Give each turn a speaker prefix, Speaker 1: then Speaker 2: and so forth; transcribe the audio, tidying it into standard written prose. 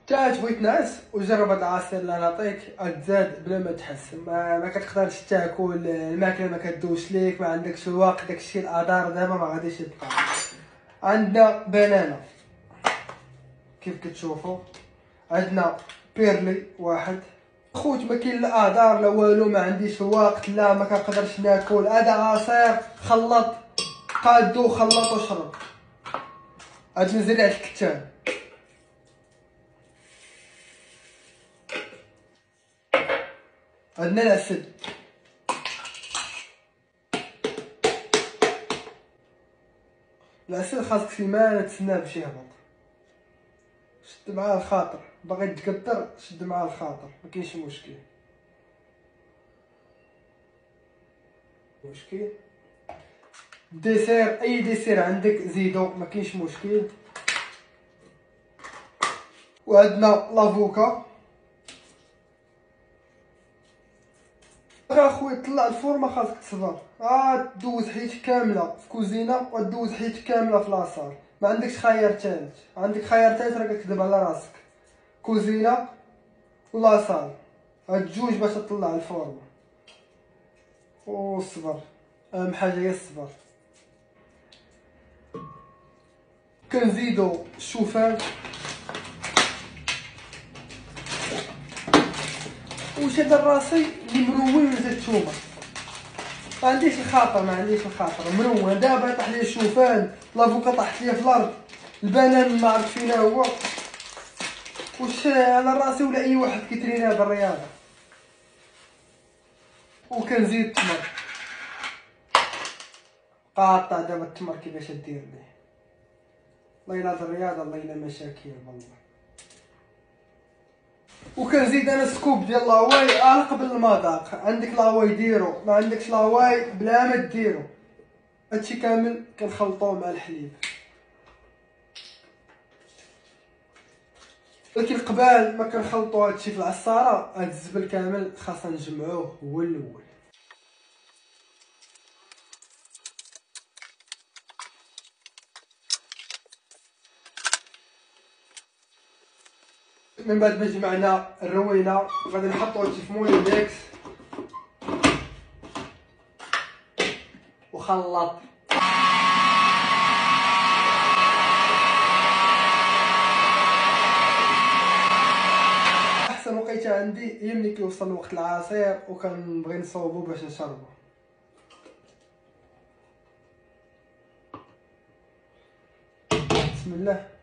Speaker 1: تا تبغي تنعس وجرب هاد العصير اللي نعطيك، غتزاد بلا ما تحس. ما كتقدرش تاكل الماكله، ما كدوش ليك، ما عندكش الوقت، داكشي الادار دابا ما غاديش يبقى. عندنا بنانه كيف كتشوفوا، عندنا بيرلي واحد. خوت ما كاين لا ادار لا والو، ما عنديش الوقت، لا ما كنقدرش ناكل، هذا عصير خلط قادو خلط وشرب. غادي نزيد على الكتان. عندنا العسل، العسل خاصك سيمانه تسناه باش يهبط. شد معاه الخاطر، باغي تقدر شد معاه الخاطر، ما كاينش مشكل. ديسير، اي ديسير عندك زيدو ما كاينش مشكل. وعندنا لافوكا. اخويا طلع الفورمه، خاصك تصبر، دوز حيت كامله في كوزينه ودوز حيت كامله في لاصال. ما عندكش خيار ثالث، عندك خيار ثالث راه كتكذب على راسك. كوزينه ولاصال، هاد جوج باش تطلع الفورمه. والصبر، اهم حاجه هي الصبر. كنزيدو الشوفان وشاد راسي اللي مرون زيت الثومه. ما عنديش الخاطر، مرون. دابا طاح لي الشوفان، لافوكا طاحت لي في الارض، البنان ما عرفت فينا هو. واش على راسي ولا اي واحد كيترينا هاد الرياضه. وكنزيد التمر قاطع. دابا التمر كيفاش دير ليه؟ الله الا هاد الرياضه، الله الا مشاكل والله. وكنزيد انا سكوب ديال لاواي قبل المذاق. عندك لاواي ديرو، ما عندكش لاواي بلا ما ديرو. هادشي كامل كنخلطوه مع الحليب. ولكن قبل ما كنخلطو هادشي في العصاره، هاد الزبل كامل خاصنا نجمعوه هو الاول. من بعد ما جمعنا الروينه غادي نحطو هادشي في مول ديكس وخلط. احسن وقيته عندي هي ملي كيوصل وقت العصير وكنبغي نصوبو باش نشربو. بسم الله.